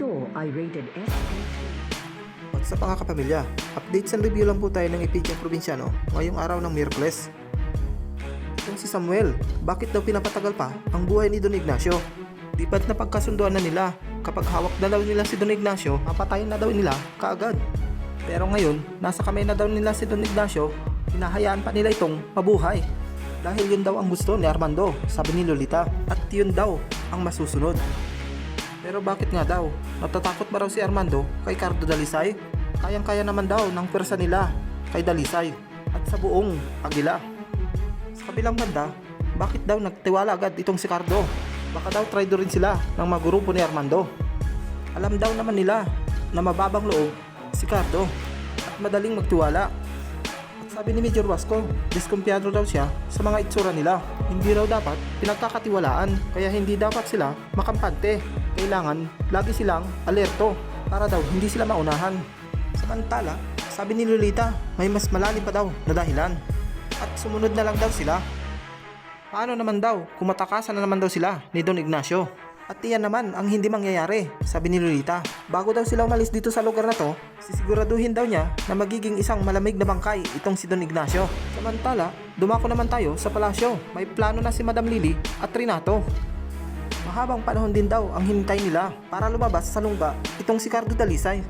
Ito ay rated S. What's up mga kapamilya? Updates and review lang po tayo ng Ipigyan Probinsyano ngayong araw ng Miyerkules. Itong si Samuel, bakit daw pinapatagal pa ang buhay ni Don Ignacio? Di ba't napagkasunduan na nila kapag hawak na daw nila si Don Ignacio, papatayin na daw nila kaagad? Pero ngayon, nasa kamay na daw nila si Don Ignacio, hinahayaan pa nila itong mabuhay. Dahil yun daw ang gusto ni Armando, sabi ni Lolita, at yun daw ang masusunod. Pero bakit nga daw? Natatakot ba raw si Armando kay Cardo Dalisay? Kayang-kaya naman daw ng pwersa nila kay Dalisay at sa buong Agila. Sa kabilang banda, bakit daw nagtiwala agad itong si Cardo? Baka daw traitor rin sila ng mga grupo ni Armando. Alam daw naman nila na mababang loob si Cardo at madaling magtiwala. At sabi ni Major Wasco, diskumpiyado daw siya sa mga itsura nila. Hindi raw dapat pinagkakatiwalaan, kaya hindi dapat sila makampante. Kailangan lagi silang alerto para daw hindi sila maunahan. Samantala, sabi ni Lolita, may mas malalim pa daw na dahilan at sumunod na lang daw sila. Paano naman daw kung matakasan na naman daw sila ni Don Ignacio? At iyan naman ang hindi mangyayari, sabi ni Lolita. Bago daw sila umalis dito sa lugar na to, sisiguraduhin daw niya na magiging isang malamig na bangkay itong si Don Ignacio. Samantala, dumako naman tayo sa palasyo. May plano na si Madam Lily at Renato. Mahabang panahon din daw ang hinintay nila para lumabas sa lungga itong si Cardo Dalisay.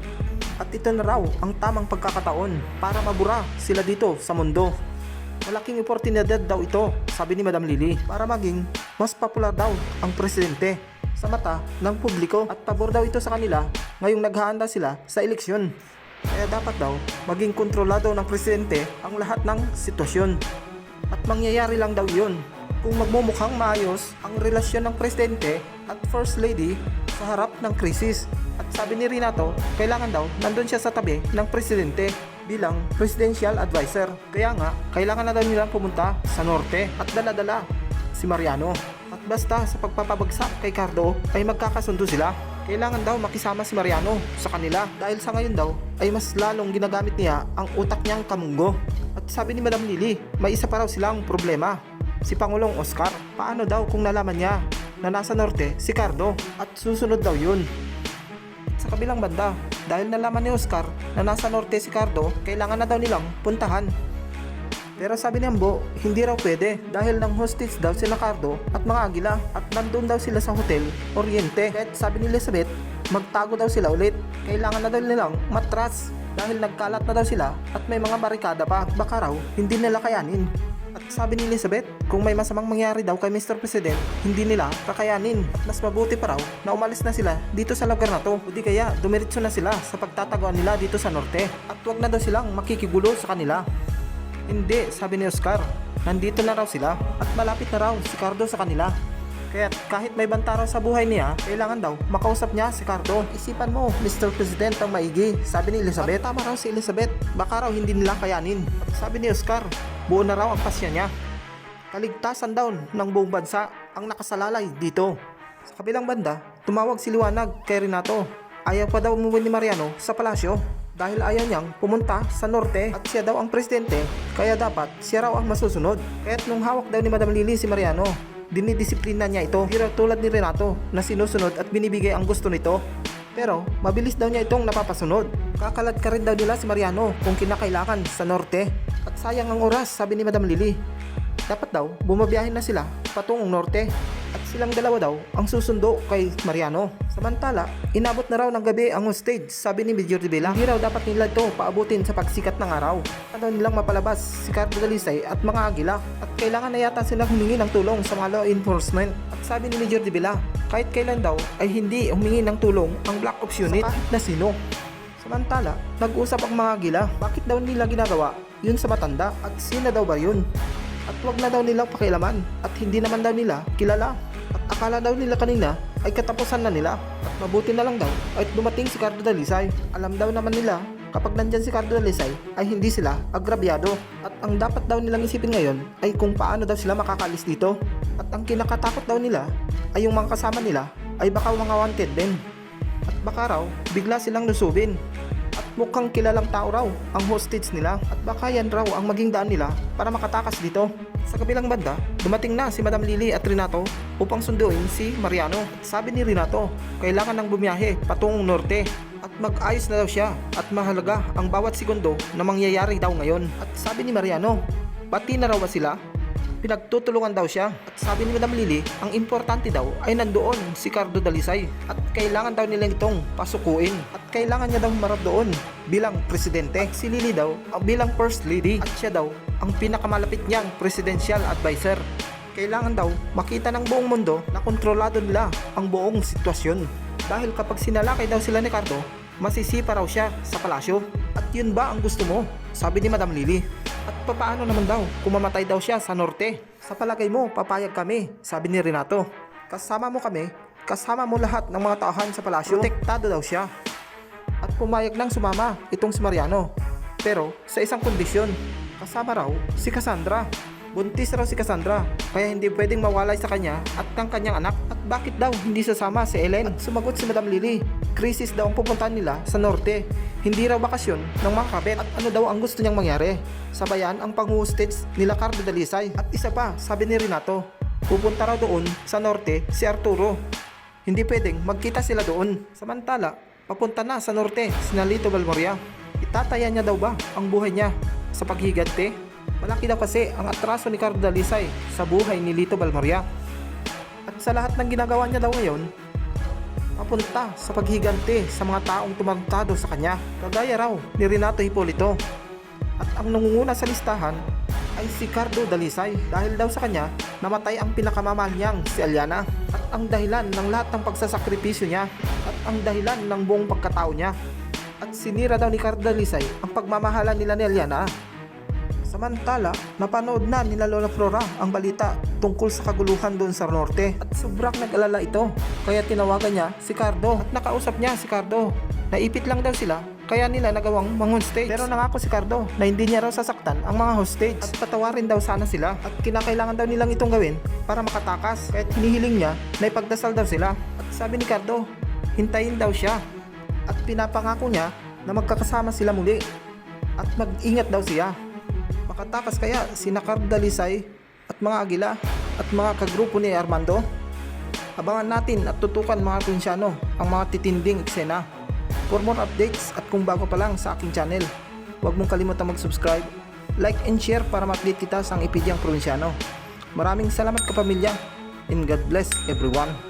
At ito na raw ang tamang pagkakataon para mabura sila dito sa mundo. Malaking oportunidad daw ito, sabi ni Madam Lily, para maging mas popular daw ang presidente sa mata ng publiko at pabor daw ito sa kanila ngayong naghahanda sila sa eleksyon. Kaya dapat daw maging kontrolado ng presidente ang lahat ng sitwasyon. At mangyayari lang daw yun kung magmumukhang maayos ang relasyon ng presidente at first lady sa harap ng krisis. At sabi ni Renato, kailangan daw nandun siya sa tabi ng presidente bilang presidential advisor. Kaya nga, kailangan na daw nilang pumunta sa norte at dala-dala si Mariano. At basta sa pagpapabagsak kay Cardo ay magkakasundo sila. Kailangan daw makisama si Mariano sa kanila dahil sa ngayon daw ay mas lalong ginagamit niya ang utak niyang kamunggo. At sabi ni Madam Lily, may isa pa raw silang problema, si Pangulong Oscar. Paano daw kung nalaman niya na nasa norte si Cardo at susunod daw yun? At sa kabilang banda, dahil nalaman ni Oscar na nasa norte si Cardo, kailangan na daw nilang puntahan. Pero sabi ni Ambo, hindi raw pwede dahil nang hostage daw sila Cardo at mga Agila at nandun daw sila sa Hotel Oriente. At sabi ni Elizabeth, magtago daw sila ulit. Kailangan na daw nilang matras dahil nagkalat na daw sila at may mga barikada pa at baka raw hindi nila kayanin. At sabi ni Elizabeth, kung may masamang mangyari daw kay Mr. President, hindi nila kakayanin. At mas mabuti pa raw na umalis na sila dito sa lugar na to. O di kaya dumiretso na sila sa pagtataguan nila dito sa norte at wag na daw silang makikigulo sa kanila. Hindi, sabi ni Oscar, nandito na raw sila at malapit na raw si Cardo sa kanila. Kaya kahit may banta raw sa buhay niya, kailangan daw makausap niya si Cardo. Isipan mo, Mr. President ang maigi, sabi ni Elizabeth. At tama raw si Elizabeth, baka raw hindi nila kayanin. At sabi ni Oscar, buo na raw ang pasya niya. Kaligtasan daw ng buong bansa ang nakasalalay dito. Sa kabilang banda, tumawag si Liwanag kay Renato. Ayaw pa daw umuwi ni Mariano sa palasyo dahil ayaw niyang pumunta sa norte at siya daw ang presidente, kaya dapat siya raw ang masusunod. Kaya't nung hawak daw ni Madam Lily si Mariano, dinidisiplina niya ito, hindi raw tulad ni Renato na sinusunod at binibigay ang gusto nito. Pero mabilis daw niya itong napapasunod. Kakalad ka rin daw nila si Mariano kung kinakailangan sa norte. At sayang ang oras, sabi ni Madam Lily. Dapat daw bumabiyahin na sila patungong norte at silang dalawa daw ang susundo kay Mariano. Samantala, inabot na raw ng gabi ang hostage, sabi ni Major de Villa. Hindi raw dapat nila ito paabutin sa pagsikat ng araw. Ano nilang mapalabas si Cardo Dalisay at mga Agila at kailangan na yata silang humingi ng tulong sa mga law enforcement. At sabi ni Major de Villa, kahit kailan daw ay hindi humingi ng tulong ang Black Ops Unit sa kahit na sino. Samantala, nag-usap ang mga Agila, bakit daw nila ginagawa yun sa matanda at sino daw ba yun? At wag na daw nilang pakialaman at hindi naman daw nila kilala. At akala daw nila kanina ay katapusan na nila at mabuti na lang daw ay dumating si Cardo Dalisay. Alam daw naman nila kapag nandyan si Cardo Dalisay ay hindi sila agrabyado. At ang dapat daw nilang isipin ngayon ay kung paano daw sila makakalis dito. At ang kinakatakot daw nila ay yung mga kasama nila ay baka mga wanted din. At baka raw bigla silang lusubin. At mukhang kilalang tao raw ang hostage nila at baka yan raw ang maging daan nila para makatakas dito. Sa kabilang banda, dumating na si Madam Lily at Renato upang sunduin si Mariano. Sabi ni Renato, kailangan nang bumiyahe patungong norte at mag-ayos na daw siya at mahalaga ang bawat segundo na mangyayari daw ngayon. At sabi ni Mariano, bati na raw ba sila? Pinagtutulungan daw siya. At sabi ni Madam Lily, ang importante daw ay nandoon si Cardo Dalisay at kailangan daw nila itong pasukuin at kailangan niya daw humarap doon bilang presidente. At si Lily daw bilang first lady at siya daw ang pinakamalapit niyang presidential advisor. Kailangan daw makita ng buong mundo na kontrolado nila ang buong sitwasyon. Dahil kapag sinalakay daw sila ni Cardo, masisipa raw siya sa palasyo. At yun ba ang gusto mo? Sabi ni Madam Lily. At papaano naman daw kung mamatay daw siya sa norte? Sa palagay mo, papayag kami, sabi ni Renato. Kasama mo kami, kasama mo lahat ng mga tauhan sa palasyo. Protektado daw siya. At pumayag nang sumama itong si Mariano. Pero sa isang kondisyon, kasama raw si Cassandra. Buntis raw si Cassandra, kaya hindi pwedeng mawalay sa kanya at ng kanyang anak. At bakit daw hindi sasama si Ellen? At sumagot si Madam Lily, krisis daw ang pupuntahan nila sa norte. Hindi raw bakasyon ng mga kabet. At ano daw ang gusto niyang mangyari? Sabayan ang pang-hostage nila Cardo Dalisay. At isa pa, sabi ni Renato, pupunta raw doon sa norte si Arturo. Hindi pwedeng magkita sila doon. Samantala, papunta na sa norte si Lito Balmoria. Itataya niya daw ba ang buhay niya sa paghigante? Malaki daw kasi ang atraso ni Cardo Dalisay sa buhay ni Lito Balmoria. At sa lahat ng ginagawa niya daw ngayon, papunta sa paghigante sa mga taong tumantado sa kanya, kagaya raw ni Renato Hipolito. At ang nangunguna sa listahan ay si Cardo Dalisay dahil daw sa kanya namatay ang pinakamamahal niyang si Eliana. At ang dahilan ng lahat ng pagsasakripisyo niya at ang dahilan ng buong pagkatao niya. At sinira daw ni Cardo Dalisay ang pagmamahalan nila ni Eliana. Samantala, napanood na nila Lola Flora ang balita tungkol sa kaguluhan doon sa norte at sobrang nag-alala ito, kaya tinawagan niya si Cardo at nakausap niya si Cardo. Naipit lang daw sila, kaya nila nagawang mang-hostage. Pero nangako si Cardo na hindi niya raw sasaktan ang mga hostage at patawarin daw sana sila at kinakailangan daw nilang itong gawin para makatakas, kahit hinihiling niya na ipagdasal daw sila. At sabi ni Cardo, hintayin daw siya at pinapangako niya na magkakasama sila muli at mag-ingat daw siya. Makatakas kaya sina Cardo Dalisay at mga Agila at mga kagrupo ni Armando? Abangan natin at tutukan mga Provinciano ang mga titinding eksena. For more updates at kung bago pa lang sa aking channel, huwag mong kalimutan mag-subscribe, like and share para ma-update kita sa Ipidyang Provinciano. Maraming salamat kapamilya and God bless everyone.